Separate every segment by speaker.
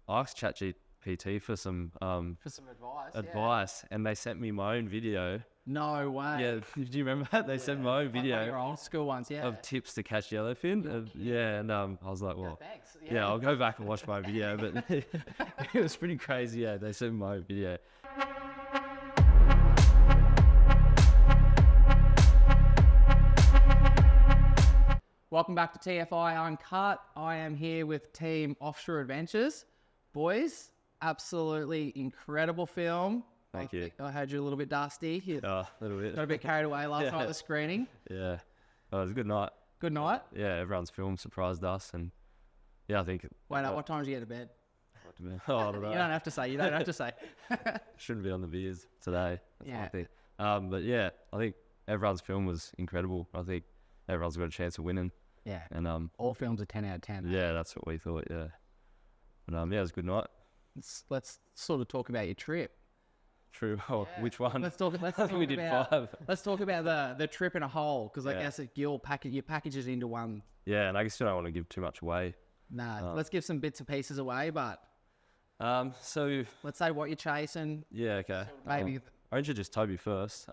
Speaker 1: I asked ChatGPT for some
Speaker 2: advice.
Speaker 1: and they sent me my own video.
Speaker 2: No way.
Speaker 1: Yeah, do you remember that? They sent my own video
Speaker 2: Like your old school ones, yeah.
Speaker 1: of tips to catch yellowfin. And I was like, well,
Speaker 2: Thanks.
Speaker 1: yeah, I'll go back and watch my video. But it was pretty crazy. Yeah, they sent me my own video.
Speaker 2: Welcome back to TFI Uncut. I am here with Team Offshore Adventures. Boys, absolutely incredible film.
Speaker 1: Thank you.
Speaker 2: I heard you a little bit dusty. You
Speaker 1: A little bit.
Speaker 2: got a bit carried away last night at the screening.
Speaker 1: Yeah. Oh, it was a good night.
Speaker 2: Good night.
Speaker 1: Yeah, everyone's film surprised us. And yeah, I think...
Speaker 2: Wait, what time did you get to bed?
Speaker 1: Oh, I don't know.
Speaker 2: You don't have to say. You don't have to say.
Speaker 1: Shouldn't be on the beers today. That's
Speaker 2: Yeah.
Speaker 1: my thing. But yeah, I think everyone's film was incredible. I think everyone's got a chance of winning.
Speaker 2: Yeah.
Speaker 1: And
Speaker 2: All films are 10 out of 10.
Speaker 1: yeah, that's what we thought. Yeah. But yeah, it was a good night.
Speaker 2: Let's sort of talk about your trip.
Speaker 1: True. Oh, which one?
Speaker 2: Let's talk.
Speaker 1: I think we did
Speaker 2: about,
Speaker 1: 5.
Speaker 2: Let's talk about the trip in a whole, because I
Speaker 1: Yeah.
Speaker 2: guess you package it into one.
Speaker 1: Yeah, and I guess you don't want to give too much away.
Speaker 2: Nah, let's give some bits and pieces away, but
Speaker 1: So
Speaker 2: let's say what you're chasing.
Speaker 1: yeah, okay.
Speaker 2: Maybe.
Speaker 1: I introduced Toby first.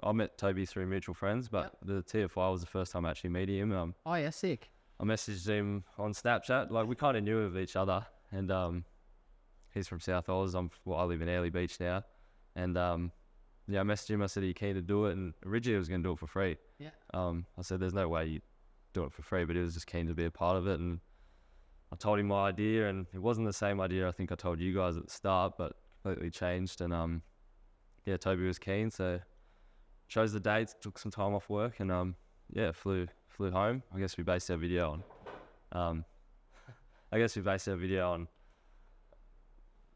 Speaker 1: I met Toby through mutual friends, but the TFI was the first time actually meeting him.
Speaker 2: Oh yeah, sick.
Speaker 1: I messaged him on Snapchat. Like, we kind of knew of each other, and he's from South Oz. I live in Airlie Beach now, and yeah, I messaged him. I said, "Are you keen to do it?" And originally, I was going to do it for free.
Speaker 2: Yeah.
Speaker 1: I said, "There's no way you do it for free," but he was just keen to be a part of it, and I told him my idea, and it wasn't the same idea I think I told you guys at the start, but completely changed. And yeah, Toby was keen, so chose the dates, took some time off work, and yeah, flew home. I guess we based our video on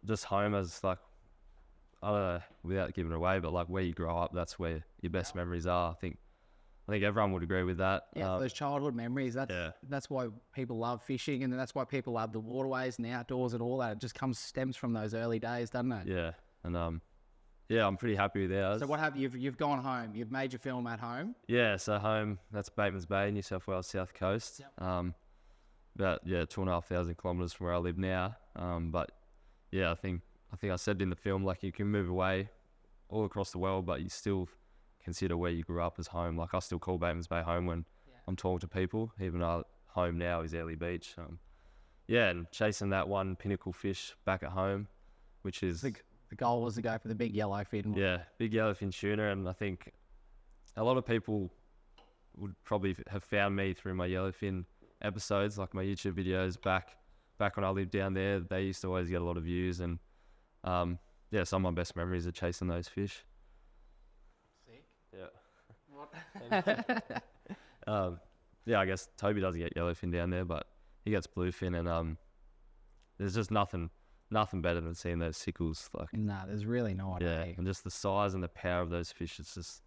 Speaker 1: just home as, like, I don't know, without giving it away, but like where you grow up, that's where your best memories are. I think everyone would agree with that.
Speaker 2: Yeah, those childhood memories. That's why people love fishing, and that's why people love the waterways and the outdoors and all that. It just stems from those early days, doesn't it?
Speaker 1: Yeah, and yeah, I'm pretty happy with ours.
Speaker 2: So what have you've gone home? You've made your film at home.
Speaker 1: Yeah, so home, that's Batemans Bay, New South Wales South Coast.
Speaker 2: Yep.
Speaker 1: About 2,500 kilometres from where I live now. But yeah, I think I said in the film, like, you can move away all across the world, but you still consider where you grew up as home. Like, I still call Batemans Bay home when I'm talking to people, even though home now is Airlie Beach. Yeah, and chasing that one pinnacle fish back at home, which is...
Speaker 2: The goal was to go for the big yellowfin.
Speaker 1: Yeah, big yellowfin tuna, and I think a lot of people would probably have found me through my yellowfin episodes, like my YouTube videos back when I lived down there. They used to always get a lot of views, and yeah, some of my best memories are chasing those fish.
Speaker 2: Sick.
Speaker 1: Yeah. Yeah, I guess Toby doesn't get yellowfin down there, but he gets bluefin, and there's just nothing better than seeing those sickles. Like,
Speaker 2: Nah, there's really not.
Speaker 1: yeah, and just the size and the power of those fish. It's just,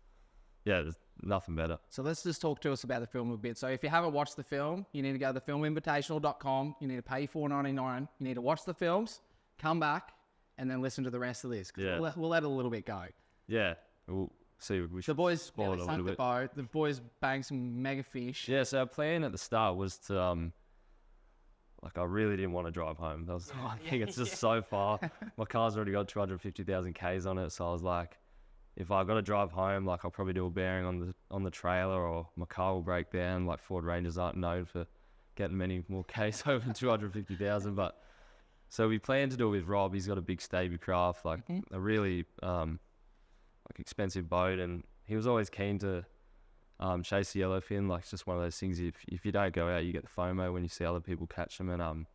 Speaker 1: yeah, there's nothing better.
Speaker 2: So let's just talk to us about the film a bit. So if you haven't watched the film, you need to go to thefilminvitational.com. You need to pay $4.99. You need to watch the films, come back, and then listen to the rest of this. 'Cause
Speaker 1: Yeah.
Speaker 2: we'll let a little bit go.
Speaker 1: Yeah, we'll see. We should
Speaker 2: The boys
Speaker 1: spoil it a
Speaker 2: sunk
Speaker 1: little
Speaker 2: the
Speaker 1: bit.
Speaker 2: boat. The boys banged some mega fish.
Speaker 1: Yeah, so our plan at the start was to, like, I really didn't want to drive home. That was one thing. It's just so far. My car's already got 250,000 Ks on it, so I was like, if I got to drive home, like, I'll probably do a bearing on the trailer, or my car will break down. Like, Ford Rangers aren't known for getting many more Ks over 250,000. But so we planned to do it with Rob. He's got a big Staby craft, like a really like expensive boat, and he was always keen to chase the yellowfin. Like, it's just one of those things, if you don't go out, you get the FOMO when you see other people catch them. And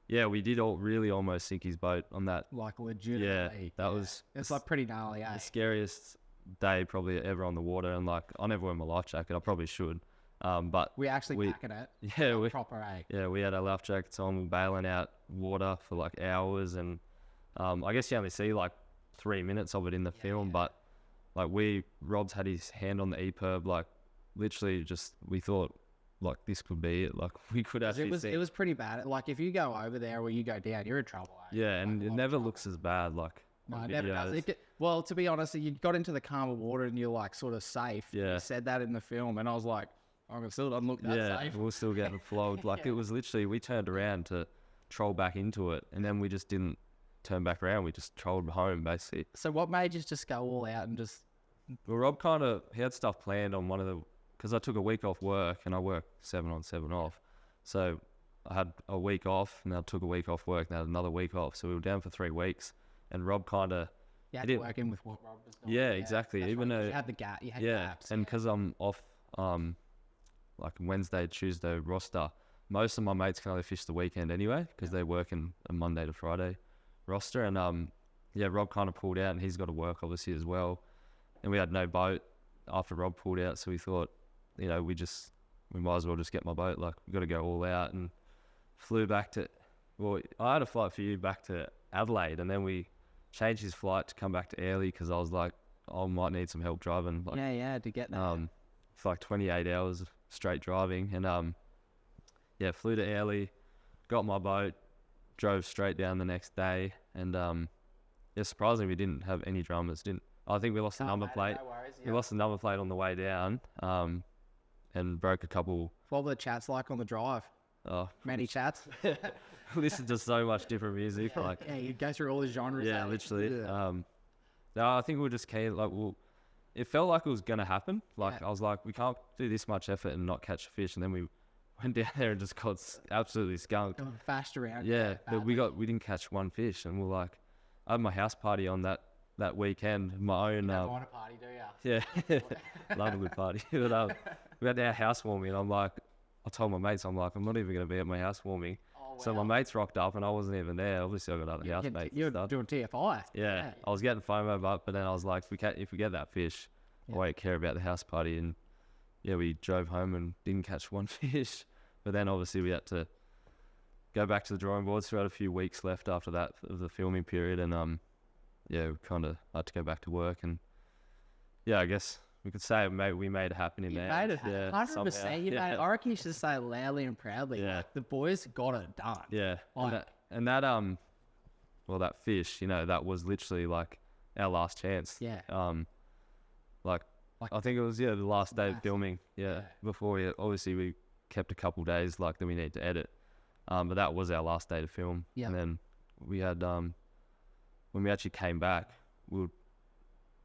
Speaker 1: yeah, we did really almost sink his boat on that.
Speaker 2: Like, legitimately.
Speaker 1: Yeah, that was
Speaker 2: It's like pretty gnarly, eh?
Speaker 1: the scariest day probably ever on the water. And like, I never wear my life jacket. I probably should. But
Speaker 2: We actually packing it.
Speaker 1: yeah,
Speaker 2: Like proper, eh?
Speaker 1: yeah, we had our life jackets on. We were bailing out water for like hours, and I guess you only see like 3 minutes of it in the film, but like, Rob's had his hand on the EPIRB, like, literally just, we thought, like, this could be it. Like, we could actually see.
Speaker 2: It was pretty bad. Like, if you go over there or you go down, you're in trouble, eh?
Speaker 1: Yeah, and it never looks as bad, like,
Speaker 2: No,
Speaker 1: on
Speaker 2: it never
Speaker 1: videos.
Speaker 2: does. Well, to be honest, you got into the calmer water and you're like sort of safe.
Speaker 1: Yeah.
Speaker 2: You said that in the film, and I was like, oh, it still doesn't look that
Speaker 1: Yeah,
Speaker 2: safe.
Speaker 1: we were still getting flogged. Like, it was literally, we turned around to troll back into it, and then we just didn't turn back around. We just trolled home basically.
Speaker 2: So what made you just go all out and just?
Speaker 1: Well, Rob he had stuff planned on because I took a week off work and I work 7 on 7 off. So I had a week off and I took a week off work and I had another week off. So we were down for 3 weeks, and Rob
Speaker 2: You had to work in with what Rob was doing.
Speaker 1: Yeah, exactly. Even though
Speaker 2: you had the gap, you had gaps.
Speaker 1: And because I'm off, like Wednesday, Tuesday roster, most of my mates can only fish the weekend anyway because they work in a Monday to Friday roster. And Rob kind of pulled out, and he's got to work obviously as well. And we had no boat after Rob pulled out, so we thought, we might as well just get my boat. Like, we got to go all out, and flew back to. Well, I had a flight for you back to Adelaide, and then we changed his flight to come back to Airlie because I was like, I might need some help driving. Like,
Speaker 2: to get that.
Speaker 1: For like 28 hours of straight driving, and flew to Airlie, got my boat, drove straight down the next day, and surprisingly we didn't have any dramas. I think we lost the number plate.
Speaker 2: No worries,
Speaker 1: We lost the number plate on the way down, and broke a couple.
Speaker 2: What were the chats like on the drive? Many chats.
Speaker 1: Listen to so much different music. Like,
Speaker 2: you go through all the genres.
Speaker 1: yeah, literally. Yeah. No, I think we were just keen. Like, it felt like it was gonna happen. Like, I was like, we can't do this much effort and not catch a fish. And then we went down there and just got absolutely skunked.
Speaker 2: Going fast around.
Speaker 1: Yeah, but we didn't catch one fish, and we're like, I had my house party on that weekend. My own.
Speaker 2: You don't want a party, do you?
Speaker 1: Yeah, love a good party. But we had our housewarming, and I'm like, I told my mates, I'm like, I'm not even gonna be at my housewarming.
Speaker 2: Oh, wow. So
Speaker 1: my mates rocked up, and I wasn't even there. Obviously, I got other housemates.
Speaker 2: You're doing TFI.
Speaker 1: Yeah, I was getting FOMO, but then I was like, if we get that fish, I won't care about the house party. And we drove home and didn't catch one fish. But then obviously we had to go back to the drawing boards. So we had a few weeks left after that of the filming period, and we kind of had to go back to work. And I guess we could say we made it happen in there.
Speaker 2: Made it 100%. Made it. I reckon you should say it loudly and proudly.
Speaker 1: Yeah.
Speaker 2: Like, the boys got it done.
Speaker 1: Yeah.
Speaker 2: Like,
Speaker 1: that fish, that was literally like our last chance.
Speaker 2: Yeah.
Speaker 1: I think it was the last day of filming. Yeah. Before we kept a couple days that we need to edit. But that was our last day to film.
Speaker 2: Yeah.
Speaker 1: And then we had when we actually came back, it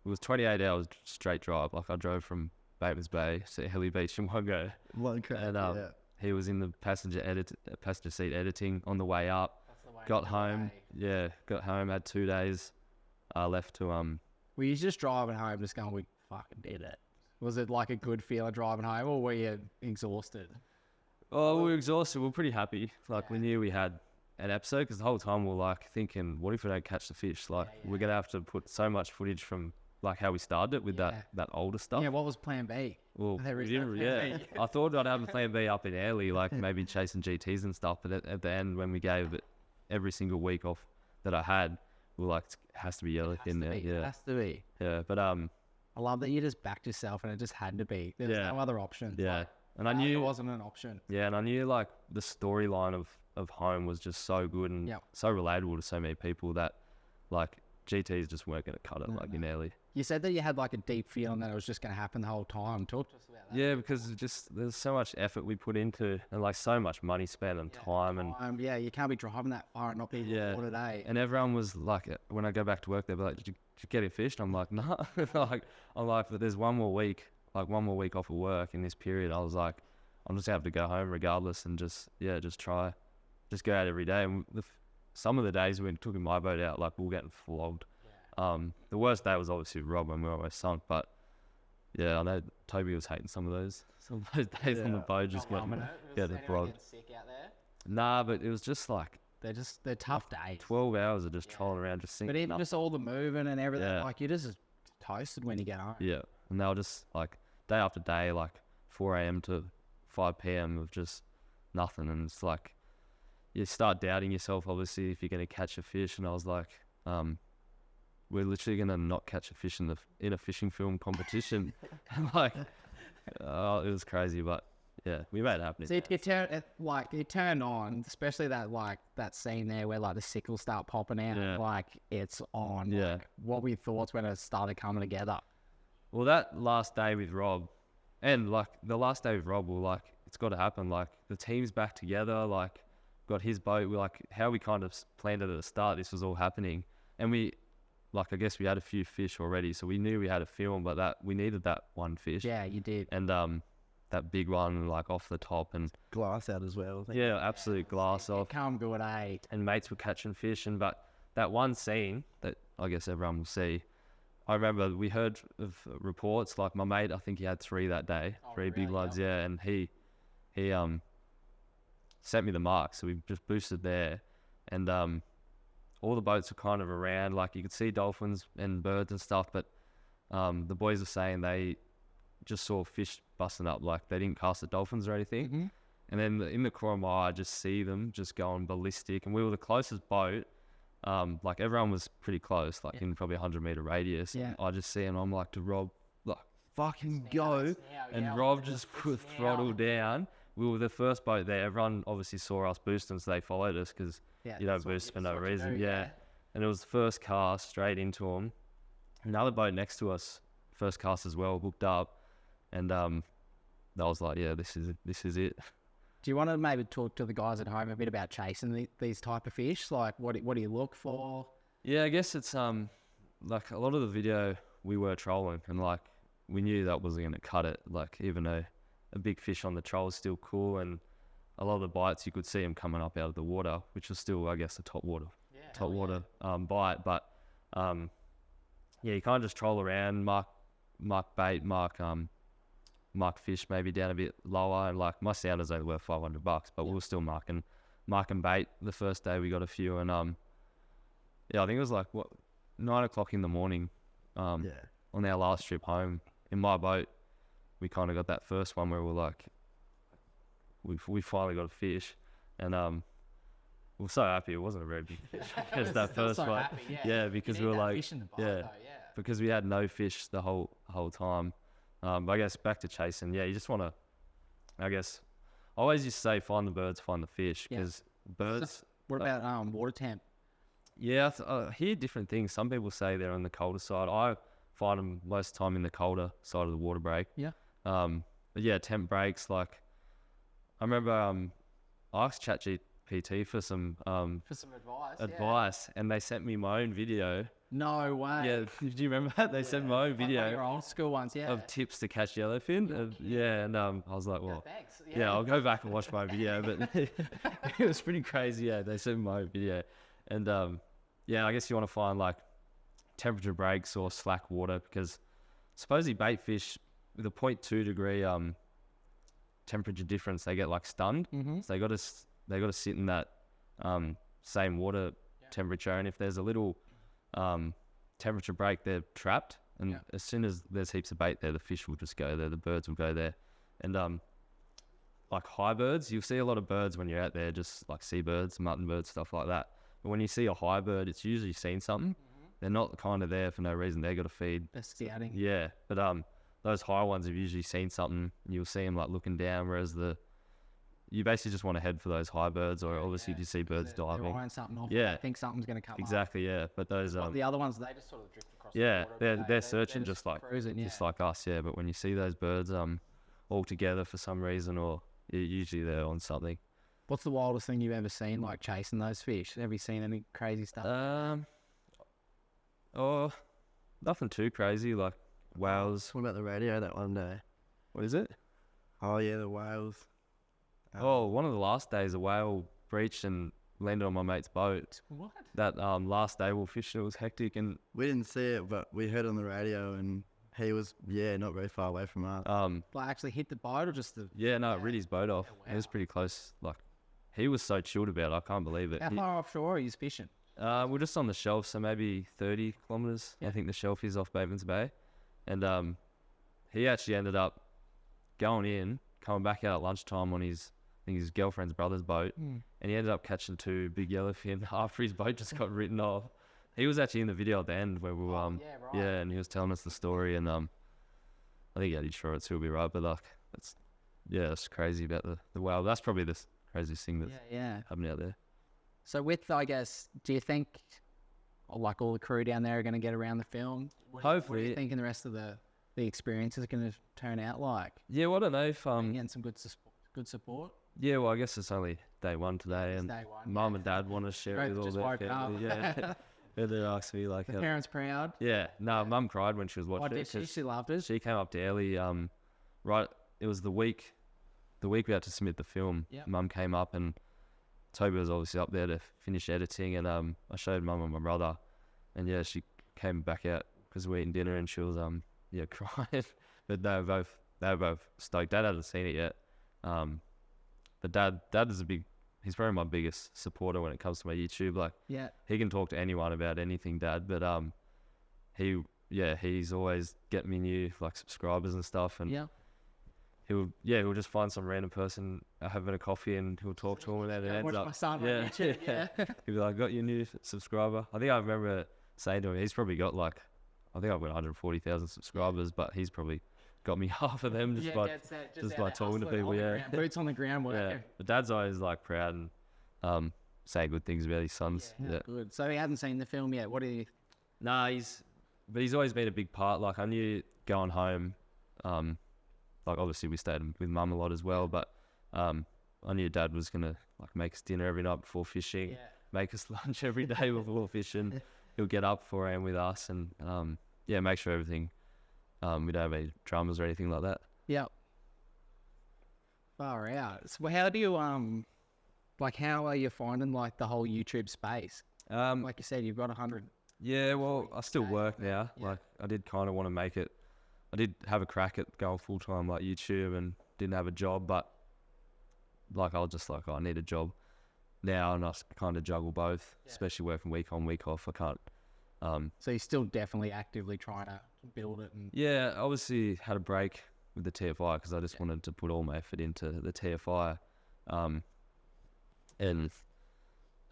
Speaker 1: was 28 hours straight drive. Like, I drove from Batemans Bay to Airlie Beach in one go. And he was in the passenger seat editing on the way up. Got home, had 2 days left to
Speaker 2: Were you just driving home just going, we fucking did it? Was it like a good feeling driving home, or were you exhausted?
Speaker 1: Oh, we were exhausted. We were pretty happy. We knew we had an episode, because the whole time we were thinking, what if we don't catch the fish? We're going to have to put so much footage from how we started it with that older stuff.
Speaker 2: Yeah, what was plan B?
Speaker 1: Well, I thought I'd have a plan B up in Airlie, maybe chasing GTs and stuff. But at the end, when we gave it every single week off that I had, we were like, it has to be yellowfin there.
Speaker 2: It has to be.
Speaker 1: Yeah, but
Speaker 2: I love that you just backed yourself, and it just had to be. There was no other option.
Speaker 1: Yeah, and I knew
Speaker 2: it wasn't an option.
Speaker 1: Yeah, and I knew the storyline of home was just so good and so relatable to so many people that GTs just weren't going to cut it in Airlie.
Speaker 2: You said that you had a deep feeling that it was just going to happen the whole time. Talk to us about that.
Speaker 1: Yeah, because there's so much effort we put into, and so much money spent and time.
Speaker 2: You can't be driving that far and not be for today.
Speaker 1: And everyone was like, when I go back to work, they'll be like, did you get it fished? I'm like, no. But there's one more week off of work in this period. I was like, I'm just going to have to go home regardless, and just try, just go out every day. And some of the days we took my boat out, we were getting flogged. The worst day was obviously Rob, when we were almost sunk, but I know Toby was hating some of those days on the boat, just getting flogged.
Speaker 2: Sick out there?
Speaker 1: Nah, but it was just
Speaker 2: they're tough days.
Speaker 1: 12 hours of just trolling around, just sinking.
Speaker 2: But even just all the moving and everything, you're just toasted when you get home.
Speaker 1: Yeah, and they were just day after day, 4 a.m. to 5 p.m. of just nothing, and it's you start doubting yourself, obviously, if you're going to catch a fish. And I was like, we're literally going to not catch a fish in a fishing film competition. It was crazy, but we made it happen.
Speaker 2: So it turned on, especially that scene there where the sickles start popping out. It's on.
Speaker 1: Yeah.
Speaker 2: What were your thoughts when it started coming together?
Speaker 1: Well, that last day with Rob, and the last day with Rob, it's got to happen. The team's back together. got his boat. We like how we kind of planned it at the start. This was all happening, and we, like, I guess we had a few fish already, so we knew we had a film, but that we needed that one fish.
Speaker 2: Yeah, you did.
Speaker 1: And that big one like off the top, and
Speaker 3: Glass out as well. I think.
Speaker 1: yeah, absolute glass off.
Speaker 2: Come good, eh?
Speaker 1: And mates were catching fish, and but that one scene that I guess everyone will see. I remember we heard of reports, like my mate, I think he had 3 that day,
Speaker 2: Oh,
Speaker 1: 3 big
Speaker 2: really?
Speaker 1: loads, yeah, and he sent me the mark, so we just boosted there, and all the boats were kind of around, like you could see dolphins and birds and stuff, but the boys were saying they just saw fish busting up, like they didn't cast at dolphins or anything,
Speaker 2: Mm-hmm.
Speaker 1: and then in the corner of my eye, I just see them just going ballistic, and we were the closest boat. Like everyone was pretty close, like in probably 100-meter radius.
Speaker 2: Yeah.
Speaker 1: I just see, and I'm like to Rob, like fucking go, and
Speaker 2: yeah,
Speaker 1: Rob just put throttle down. We were the first boat there. Everyone obviously saw us boosting, so they followed us because you don't boost for no reason. Yeah, and it was the first cast straight into them. Another boat next to us, first cast as well, hooked up, and I was like, yeah, this is it.
Speaker 2: Do you want to maybe talk to the guys at home a bit about chasing these type of fish? Like, what do you look for?
Speaker 1: Yeah, I guess it's like a lot of the video we were trolling, and like we knew that wasn't going to cut it. Like even a big fish on the troll is still cool, and a lot of the bites you could see them coming up out of the water, which was still, I guess, a top water bite. But yeah, you can't just troll around, mark bait, mark fish maybe down a bit lower, and like my sounder's only worth $500, but we were still marking bait. The first day we got a few, and yeah, I think it was like 9 o'clock in the morning on our last trip home in my boat. We kind of got that first one where we're like, we finally got a fish, and we were so happy it wasn't a very big fish. It's that first one, because we were like, because we had no fish the whole time. But I guess back to chasing, you just want to, I guess, I always used to say find the birds, find the fish, because birds.
Speaker 2: What about water temp?
Speaker 1: Yeah, I hear different things. Some people say they're on the colder side. I find them most of the time in the colder side of the water break.
Speaker 2: Yeah.
Speaker 1: But yeah, temp breaks, like, I remember I asked ChatGPT for some advice, and they sent me my own video.
Speaker 2: No way.
Speaker 1: Yeah, do you remember that? They sent me my own video.
Speaker 2: Like your old school ones, of
Speaker 1: tips to catch yellowfin. And I was like, well,
Speaker 2: thanks.
Speaker 1: I'll go back and watch my video. But it was pretty crazy. Yeah, they sent me my own video. And I guess you want to find like temperature breaks or slack water, because supposedly bait fish with a 0.2 degree temperature difference, they get like stunned.
Speaker 2: Mm-hmm.
Speaker 1: So they got to sit in that same water temperature, and if there's a little temperature break, they're trapped, and as soon as there's heaps of bait there, the fish will just go there, the birds will go there. And like high birds, you'll see a lot of birds when you're out there, just like seabirds, mutton birds, stuff like that. But when you see a high bird, it's usually seen something. They're not kind of there for no reason. They got to feed.
Speaker 2: They're scouting.
Speaker 1: Yeah, but those high ones have usually seen something, and you'll see them like looking down, whereas you basically just want to head for those high birds, or obviously if you see birds diving.
Speaker 2: They're eyeing something off.
Speaker 1: Yeah.
Speaker 2: They think something's going to come
Speaker 1: Exactly, yeah. But those
Speaker 2: the other ones, they just sort of drift across the
Speaker 1: yeah,
Speaker 2: water.
Speaker 1: they're searching just like
Speaker 2: cruising,
Speaker 1: just like us, yeah. But when you see those birds all together for some reason, or usually they're on something.
Speaker 2: What's the wildest thing you've ever seen, like chasing those fish? Have you seen any crazy stuff?
Speaker 1: Oh, nothing too crazy, like whales.
Speaker 3: What about the radio that one day?
Speaker 1: What is it?
Speaker 3: Oh yeah, the whales.
Speaker 1: One of the last days, a whale breached and landed on my mate's boat.
Speaker 2: What?
Speaker 1: That last day we were fishing, it was hectic, and
Speaker 3: we didn't see it, but we heard on the radio, and he was not very far away from us.
Speaker 2: Like actually hit the boat, or just the?
Speaker 1: It rid his boat off. It was pretty close. Like he was so chilled about it, I can't believe it.
Speaker 2: How far offshore are you fishing?
Speaker 1: We're just on the shelf, so maybe 30 kilometres. I think the shelf is off Batemans Bay, and he actually ended up going in, coming back out at lunchtime on his girlfriend's brother's boat, and he ended up catching 2 big yellowfin after his boat just got written off. He was actually in the video at the end where we were, and he was telling us the story, and I think Eddie's sure it's he'll be right, but like it's crazy about the whale. That's probably the craziest thing that's happening out there.
Speaker 2: So I guess, do you think like all the crew down there are going to get around the film?
Speaker 1: Hopefully.
Speaker 2: What do you think the rest of the experience is going to turn out like?
Speaker 1: Yeah, well, I don't know if
Speaker 2: Getting some good support.
Speaker 1: Yeah, well, I guess it's only day one today,
Speaker 2: It's
Speaker 1: and
Speaker 2: day one,
Speaker 1: mum and dad want to share it
Speaker 2: Both
Speaker 1: with all
Speaker 2: just
Speaker 1: their
Speaker 2: woke up.
Speaker 1: family. Yeah, and they asked me like,
Speaker 2: The parents proud.
Speaker 1: yeah, no, mum cried when she was
Speaker 2: What
Speaker 1: watching
Speaker 2: did
Speaker 1: it
Speaker 2: she?
Speaker 1: 'cause
Speaker 2: She loved it.
Speaker 1: she came up to Airlie, right. It was the week we had to submit the film.
Speaker 2: Yep.
Speaker 1: Mum came up and Toby was obviously up there to finish editing, and I showed mum and my brother, and yeah, she came back out because we were eating dinner, and she was yeah, crying. But they were both stoked. Dad hadn't seen it yet. But dad is he's probably my biggest supporter when it comes to my YouTube. Like,
Speaker 2: Yeah.
Speaker 1: he can talk to anyone about anything, Dad. But he's always getting me new like subscribers and stuff, and
Speaker 2: Yeah.
Speaker 1: he'll just find some random person having a coffee, and he'll talk to him, and then it ends
Speaker 2: Watch
Speaker 1: up
Speaker 2: my son on YouTube. Yeah.
Speaker 1: he'll be like, "Got your new subscriber." I think I remember saying to him, he's probably got like, I think I've got 140,000 subscribers, but he's probably got me half of them just by
Speaker 2: that's it,
Speaker 1: just
Speaker 2: out
Speaker 1: by
Speaker 2: there
Speaker 1: talking to
Speaker 2: hustling
Speaker 1: people.
Speaker 2: on the
Speaker 1: Yeah,
Speaker 2: ground, boots on the ground
Speaker 1: yeah.
Speaker 2: working.
Speaker 1: But Dad's always like proud and saying good things about his sons. Yeah.
Speaker 2: Good. So he hasn't seen the film yet. What do you?
Speaker 1: Nah, he's always been a big part. Like, I knew going home, like obviously we stayed with Mum a lot as well, but I knew Dad was gonna like make us dinner every night before fishing, make us lunch every day before fishing. He'll get up 4 a.m. with us, and make sure everything. We don't have any dramas or anything like that.
Speaker 2: Yeah. Far out. So how do you like how are you finding like the whole YouTube space? Like you said, you've got 100.
Speaker 1: Yeah, well, I still work now.
Speaker 2: Yeah.
Speaker 1: Like, I did kind of want to make it. I did have a crack at going full time like YouTube, and didn't have a job, but like I was just like, I need a job now, and I kind of juggle both, especially working week on, week off. I can't.
Speaker 2: So you're still definitely actively trying to build it. And
Speaker 1: Yeah, I obviously had a break with the TFI because I just wanted to put all my effort into the TFI,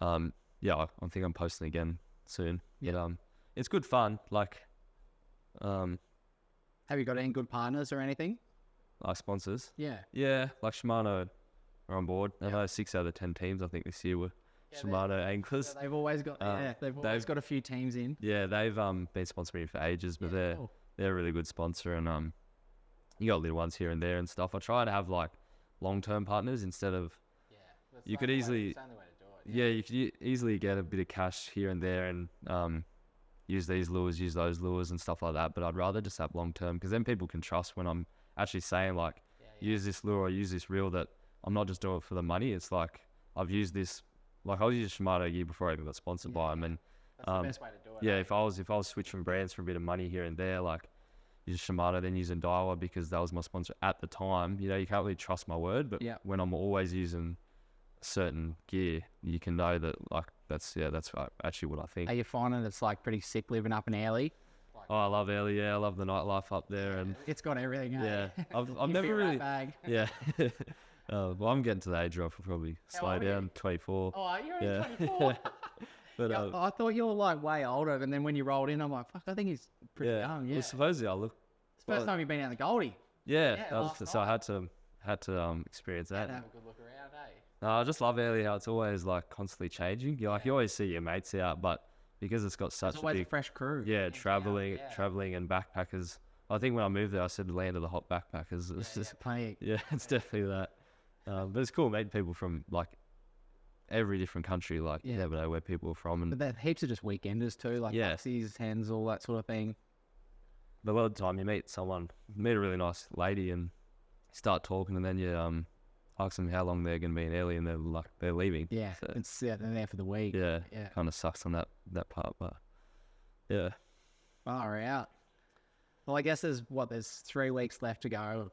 Speaker 1: I think I'm posting again soon.
Speaker 2: Yeah.
Speaker 1: But it's good fun. Like,
Speaker 2: have you got any good partners or anything?
Speaker 1: our sponsors.
Speaker 2: Yeah.
Speaker 1: Yeah, like Shimano are on board. I know 6 out of 10 teams I think this year were Shimano anglers.
Speaker 2: They've always got they've always got a few teams in.
Speaker 1: Yeah, they've been sponsoring me for ages, but
Speaker 2: Cool.
Speaker 1: they're a really good sponsor, and you got little ones here and there and stuff. I try to have like long-term partners instead of you could easily you could easily get a bit of cash here and there and use these lures, use those lures and stuff like that. But I'd rather just have long-term, because then people can trust when I'm actually saying like use this lure or use this reel, that I'm not just doing it for the money. It's like I've used this. Like, I was using Shimano a year before I even got sponsored by them, and
Speaker 2: that's the best way to do it.
Speaker 1: yeah, if I was switching brands for a bit of money here and there, like use Shimano, then using Daiwa because that was my sponsor at the time. You know, you can't really trust my word, but when I'm always using certain gear, you can know that like that's actually what I think.
Speaker 2: Are you finding it's like pretty sick living up in Airlie?
Speaker 1: Oh, I love Airlie. Yeah, I love the nightlife up there, and
Speaker 2: It's got everything.
Speaker 1: yeah, I've
Speaker 2: You
Speaker 1: never
Speaker 2: fit
Speaker 1: really
Speaker 2: that bag.
Speaker 1: yeah. Well, I'm getting to the age where I could probably slow
Speaker 2: old are
Speaker 1: down.
Speaker 2: you?
Speaker 1: 24.
Speaker 2: Oh, you're only
Speaker 1: Yeah.
Speaker 2: 24.
Speaker 1: But
Speaker 2: Yeah, I thought you were like way older, and then when you rolled in, I'm like, fuck, I think he's pretty young. Yeah.
Speaker 1: Well, supposedly I look.
Speaker 2: It's the first time you've been out in the Goldie.
Speaker 1: Yeah,
Speaker 2: Yeah,
Speaker 1: that was-
Speaker 2: last
Speaker 1: so I
Speaker 2: night.
Speaker 1: had to experience that.
Speaker 2: Have a good look around, eh?
Speaker 1: No, I just love Airlie, how it's always like constantly changing. You always see your mates out, but because it's got such
Speaker 2: There's
Speaker 1: a
Speaker 2: always
Speaker 1: big
Speaker 2: a fresh crew.
Speaker 1: traveling and backpackers. I think when I moved there, I said land of the hot backpackers. It's just
Speaker 2: Plenty.
Speaker 1: yeah, it's definitely that. But it's cool meeting people from like every different country. Like you never know where people are from,
Speaker 2: But
Speaker 1: and
Speaker 2: there heaps of just weekenders too, like taxis, hens, all that sort of thing.
Speaker 1: but a lot of the time you meet a really nice lady, and start talking, and then you ask them how long they're going to be in Airlie, and they're leaving.
Speaker 2: Yeah,
Speaker 1: So,
Speaker 2: they're there for the week.
Speaker 1: yeah,
Speaker 2: Yeah.
Speaker 1: kind of sucks on that part, but yeah.
Speaker 2: Far out. Well, I guess there's 3 weeks left to go of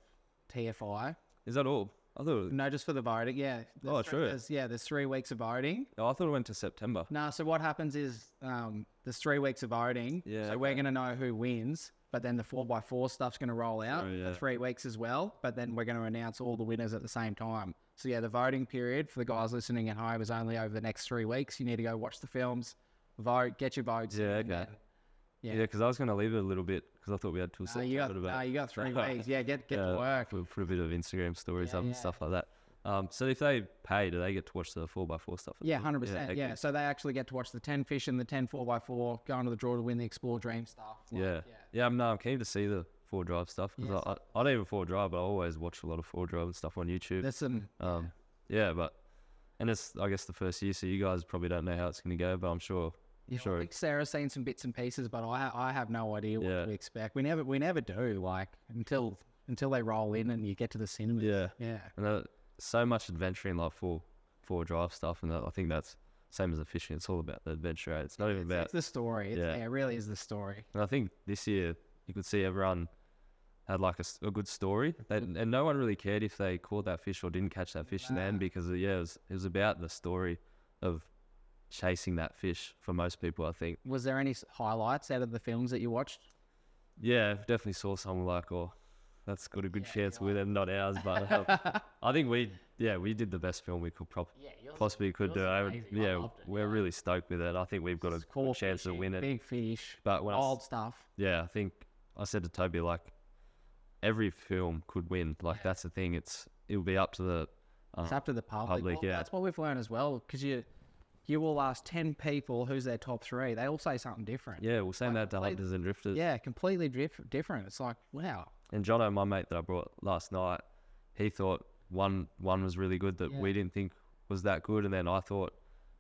Speaker 2: TFI.
Speaker 1: Is that all? I thought.
Speaker 2: No, just for the voting. Yeah.
Speaker 1: True.
Speaker 2: There's 3 weeks of voting.
Speaker 1: I thought it went to September.
Speaker 2: No, so what happens is there's 3 weeks of voting.
Speaker 1: Yeah,
Speaker 2: So we're going to know who wins, but then the 4x4 stuff's going to roll out for 3 weeks as well. But then we're going to announce all the winners at the same time. So yeah, the voting period for the guys listening at home is only over the next 3 weeks. You need to go watch the films, vote, get your votes.
Speaker 1: Yeah,
Speaker 2: and
Speaker 1: okay.
Speaker 2: then-
Speaker 1: Yeah, because I was going to leave it a little bit because I thought we had till September.
Speaker 2: you got 3 weeks. Yeah, get to work.
Speaker 1: Put a bit of Instagram stories up and stuff like that. So if they pay, do they get to watch the 4x4 stuff?
Speaker 2: Yeah, 100%. Yeah, so they actually get to watch the 10 fish and the 10 4x4, go into the draw to win the Explore Dream stuff.
Speaker 1: I'm keen to see the 4-drive stuff because I don't even 4-drive, but I always watch a lot of 4-drive and stuff on YouTube.
Speaker 2: There's some.
Speaker 1: but and it's I guess the first year, so you guys probably don't know how it's going to go, but I'm sure.
Speaker 2: Yeah, I think Sarah's seen some bits and pieces, but I have no idea what to expect. We never do, like until they roll in and you get to the cinema. Yeah.
Speaker 1: And so much adventuring, like four drive stuff, and I think that's same as the fishing. It's all about the adventure. It's not even about
Speaker 2: it's the story. It really is the story.
Speaker 1: And I think this year you could see everyone had like a good story, and no one really cared if they caught that fish or didn't catch that fish in the end, because it was about the story of chasing that fish for most people, I think.
Speaker 2: Was there any highlights out of the films that you watched?
Speaker 1: Yeah, definitely saw some like, that's got a good chance with it, not ours. But I think we did the best film we could possibly could do. We're really stoked with it. I think we've got a cool chance to win it.
Speaker 2: Big fish,
Speaker 1: but when
Speaker 2: old stuff.
Speaker 1: Yeah, I think I said to Toby, like, every film could win. Like, that's the thing. It'll be up to the
Speaker 2: it's up to the public. Well, that's what we've learned as well, because you will ask 10 people who's their top 3. They all say something different.
Speaker 1: Yeah, we're saying that to Hunters and Drifters.
Speaker 2: Yeah, completely different. It's like, wow.
Speaker 1: And Jono, my mate that I brought last night, he thought one was really good that we didn't think was that good, and then I thought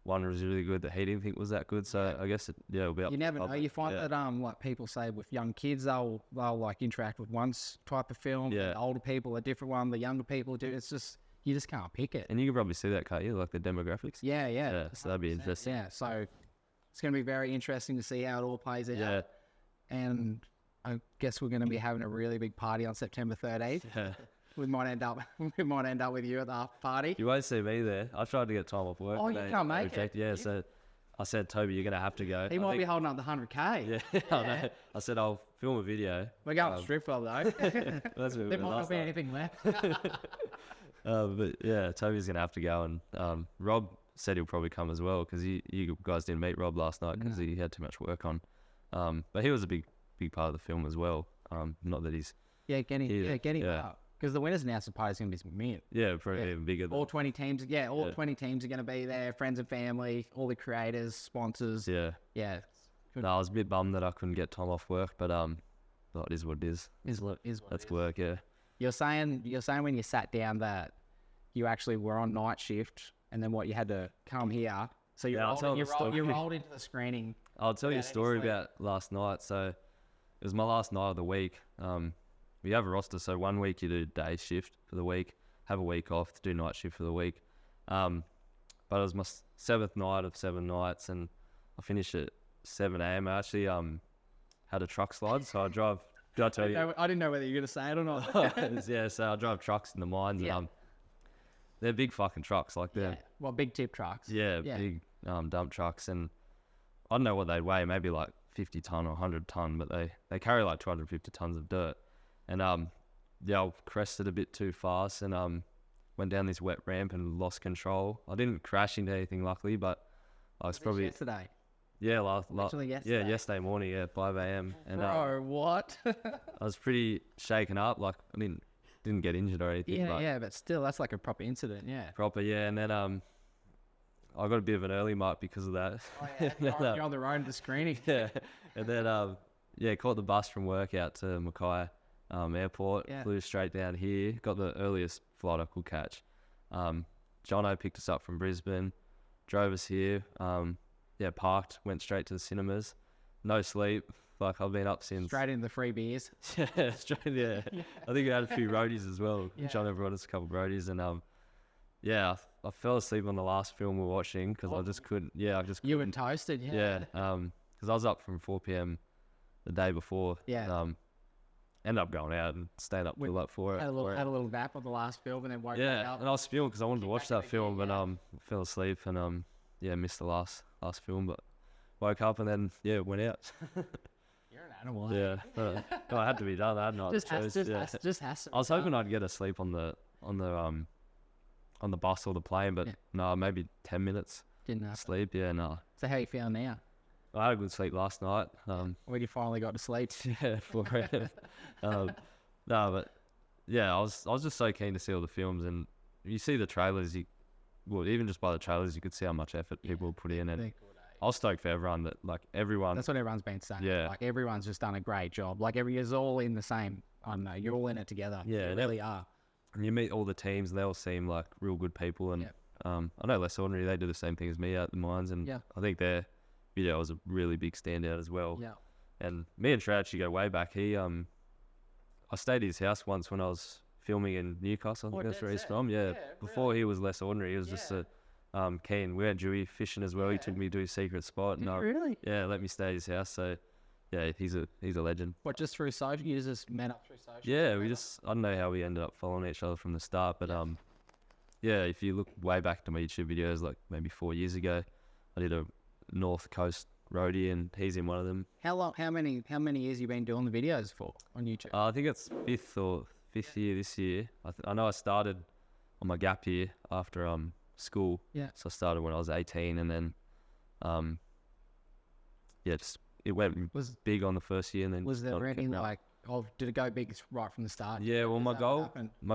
Speaker 1: one was really good that he didn't think was that good. So I guess it'll be up.
Speaker 2: You never know. You find that like people say with young kids, they'll like interact with one type of film. Yeah. The older people a different one. The younger people do. It's just you just can't pick it.
Speaker 1: And you can probably see that, can't you? Like the demographics.
Speaker 2: Yeah.
Speaker 1: So that'd be interesting.
Speaker 2: Yeah. So it's going to be very interesting to see how it all plays out.
Speaker 1: Yeah.
Speaker 2: And I guess we're going to be having a really big party on September 13th.
Speaker 1: Yeah.
Speaker 2: We might end up with you at the after party.
Speaker 1: You won't see me there. I tried to get time off work.
Speaker 2: Oh, you can't make it.
Speaker 1: Yeah, so I said, Toby, you're going to have to go.
Speaker 2: He might be holding up the 100K.
Speaker 1: Yeah, I know. I said, I'll film a video.
Speaker 2: We're going to strip club though.
Speaker 1: There
Speaker 2: might not be anything left.
Speaker 1: But yeah, Toby's going to have to go. And Rob said he'll probably come as well, because you guys didn't meet Rob last night because he had too much work on. But he was a big part of the film as well. Not that he's...
Speaker 2: Get him up. Because the winners announcement party is going to be mint.
Speaker 1: Yeah, probably even bigger.
Speaker 2: All 20 teams. Yeah, all 20 teams are going to be there. Friends and family, all the creators, sponsors.
Speaker 1: Yeah. No, I was a bit bummed that I couldn't get time off work, but it is what it is. That's work. Yeah.
Speaker 2: You're saying when you sat down that you actually were on night shift, and then you had to come here. So you rolled into the screening.
Speaker 1: I'll tell you a story about last night. So it was my last night of the week. We have a roster, so 1 week you do day shift for the week, have a week off to do night shift for the week. But it was my 7th night of 7 nights, and I finished at 7 a.m. I actually had a truck slide, so I drive. Did I tell you?
Speaker 2: I didn't know whether you were going to say it or not.
Speaker 1: Yeah, so I drive trucks in the mines, and they're big fucking trucks, like they're
Speaker 2: big tip trucks.
Speaker 1: Yeah, big dump trucks, and I don't know what they'd weigh, maybe like 50 ton or 100 ton, but they carry like 250 tons of dirt. And I crested a bit too fast and went down this wet ramp and lost control. I didn't crash into anything, luckily, but I was probably
Speaker 2: yesterday.
Speaker 1: Yeah,
Speaker 2: yesterday.
Speaker 1: Yeah, yesterday morning, 5 a.m. And
Speaker 2: what?
Speaker 1: I was pretty shaken up. Like I didn't get injured or anything.
Speaker 2: But still, that's like a proper incident. Yeah.
Speaker 1: Proper, yeah. And then I got a bit of an early mark because of that.
Speaker 2: Oh yeah, you're on the road to the screening.
Speaker 1: Yeah, and then caught the bus from work out to Mackay Airport. Flew straight down here. Got the earliest flight I could catch. Jono picked us up from Brisbane, drove us here. Parked, went straight to the cinemas. No sleep. Like I've been up since.
Speaker 2: Straight into the free beers.
Speaker 1: Straight. Yeah. I think we had a few roadies as well. Yeah. Jono brought us a couple of roadies, and I fell asleep on the last film we were watching because I just couldn't. Yeah,
Speaker 2: You were toasted.
Speaker 1: Yeah. Because I was up from 4 p.m. the day before.
Speaker 2: Yeah.
Speaker 1: Ended up going out and staying up till like 4.
Speaker 2: Had a little nap on the last film and then woke up.
Speaker 1: And I was filming because I wanted to watch that film, but fell asleep and missed the last film, but woke up and then went out.
Speaker 2: You're an animal.
Speaker 1: Yeah, no, I had to be done. I had no
Speaker 2: just has to.
Speaker 1: I was hoping I'd get a sleep on the bus or the plane, but no, maybe 10 minutes.
Speaker 2: Didn't happen.
Speaker 1: Sleep. Yeah, no.
Speaker 2: So how you feeling now?
Speaker 1: I had a good sleep last night.
Speaker 2: When you finally got to sleep.
Speaker 1: Yeah, for it. No, but I was just so keen to see all the films, and you see the trailers. Even just by the trailers, you could see how much effort people put in, and I was stoked for everyone everyone.
Speaker 2: That's what everyone's been saying.
Speaker 1: Yeah,
Speaker 2: like everyone's just done a great job. Like you're all in the same. I don't know. You're all in it together.
Speaker 1: Yeah,
Speaker 2: you really are.
Speaker 1: And you meet all the teams, and they all seem like real good people. And I know Less Ordinary, they do the same thing as me at the mines, and I think their video was a really big standout as well.
Speaker 2: Yeah.
Speaker 1: And me and Trey actually go way back. I stayed at his house once when I was filming in Newcastle. I think that's where he's from. Yeah. Before he was Less Ordinary, he was just a keen. We went Dewey fishing as well. He took me to his secret spot.
Speaker 2: Did you really?
Speaker 1: Yeah, let me stay at his house. So yeah, he's a legend.
Speaker 2: What, just through social? You just met up through social?
Speaker 1: Yeah, I don't know how we ended up following each other from the start, but yeah, if you look way back to my YouTube videos, like maybe 4 years ago, I did a North Coast roadie, and he's in one of them.
Speaker 2: How many years you been doing the videos for on YouTube?
Speaker 1: I think it's fifth year this year. I know I started on my gap year after school. Yeah. So I started when I was 18, and then it went big on the first year, and then
Speaker 2: was there anything like, did it go big right from the start?
Speaker 1: Yeah. Well, my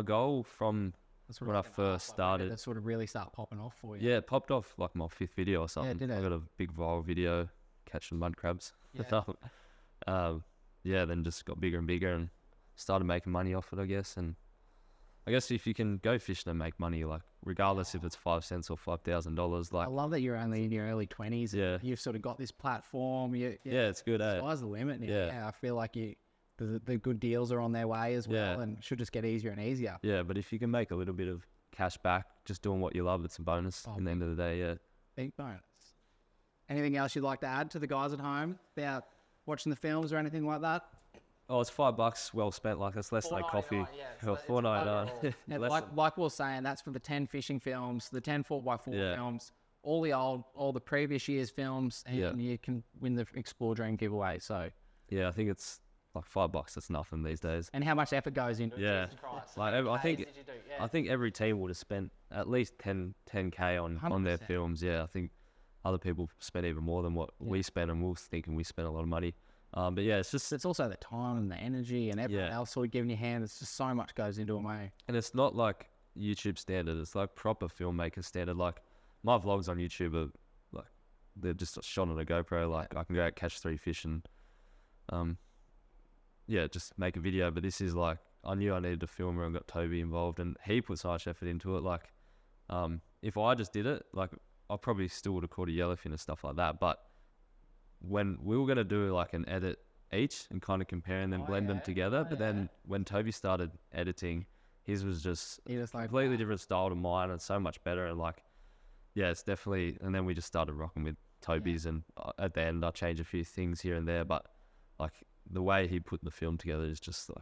Speaker 1: goal from when I first started,
Speaker 2: that sort of really start popping off for you.
Speaker 1: Yeah, it popped off like my 5th video or something.
Speaker 2: Yeah, did it?
Speaker 1: I got a big viral video catching mud crabs. Yeah. Then just got bigger and bigger and started making money off it, I guess. And I guess if you can go fishing and make money, like regardless if it's 5 cents or $5,000, like
Speaker 2: I love that you're only in your early 20s.
Speaker 1: Yeah.
Speaker 2: You've sort of got this platform.
Speaker 1: Yeah, it's good.
Speaker 2: Sky's the limit. Yeah. I feel like the good deals are on their way as well, and should just get easier and easier.
Speaker 1: Yeah, but if you can make a little bit of cash back just doing what you love, it's a bonus in the end of the day. Yeah.
Speaker 2: Big bonus. Anything else you'd like to add to the guys at home about watching the films or anything like that?
Speaker 1: Oh, it's $5 well spent. Like, it's less than coffee. $4.99.
Speaker 2: Like we were saying, that's for the 10 fishing films, the 10 4x4 films, all the previous year's films, and you can win the Explore Dream giveaway. So
Speaker 1: yeah, I think it's like $5. That's nothing these days.
Speaker 2: And how much effort goes into it?
Speaker 1: Yeah, like I think every team would have spent at least 10K on their films. Yeah, I think other people spend even more than what we spend, and we're thinking we spend a lot of money. But yeah, it's also
Speaker 2: the time and the energy and everything else sort of giving you a hand. It's just so much goes into it, mate.
Speaker 1: And it's not like YouTube standard. It's like proper filmmaker standard. Like my vlogs on YouTube are like they're just shot on a GoPro. Like I can go out catch 3 fish and just make a video. But this is like I knew I needed a filmer and got Toby involved, and he put so much effort into it. Like if I just did it, like I probably still would have caught a yellowfin and stuff like that. But when we were going to do like an edit each and kind of compare and then blend them together. But then when Toby started editing, his was just like completely different style to mine and so much better. And like, yeah, it's definitely, and then we just started rocking with Toby's and at the end I changed a few things here and there, but like the way he put the film together is just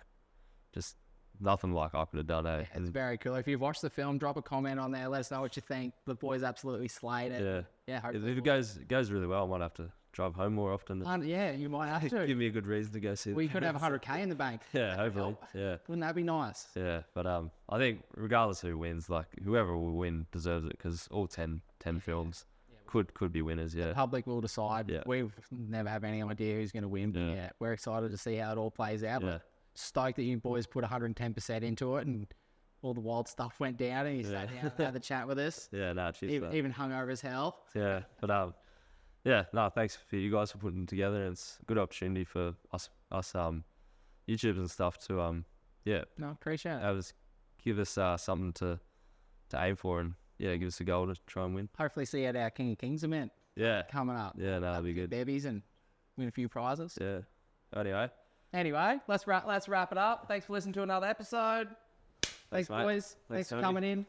Speaker 1: nothing like I could have done.
Speaker 2: It's very cool. If you've watched the film, drop a comment on there. Let us know what you think. The boys absolutely slayed it. Yeah. If it
Speaker 1: goes really well, I might have to drive home more often.
Speaker 2: You might have to.
Speaker 1: Give me a good reason to go see.
Speaker 2: We could have 100K in the bank.
Speaker 1: Yeah, hopefully. Yeah.
Speaker 2: Wouldn't that be nice?
Speaker 1: Yeah, but I think regardless who wins, like whoever will win deserves it because all 10 films could be winners. Yeah.
Speaker 2: The public will decide.
Speaker 1: Yeah.
Speaker 2: We've never have any idea who's going to win. But we're excited to see how it all plays out.
Speaker 1: Yeah.
Speaker 2: Stoked that you boys put 110% into it and all the wild stuff went down and you sat down and had the chat with us.
Speaker 1: Yeah, cheers.
Speaker 2: Even hungover as hell.
Speaker 1: Yeah, but thanks for you guys for putting them together. And it's a good opportunity for us YouTubers and stuff to
Speaker 2: appreciate it.
Speaker 1: Give us something to aim for and give us a goal to try and win.
Speaker 2: Hopefully see you at our King of Kings event.
Speaker 1: Yeah,
Speaker 2: coming up.
Speaker 1: Yeah, that'll be good.
Speaker 2: Babies and win a few prizes.
Speaker 1: Yeah.
Speaker 2: Anyway, let's wrap it up. Thanks for listening to another episode. Thanks boys. Thanks for coming in.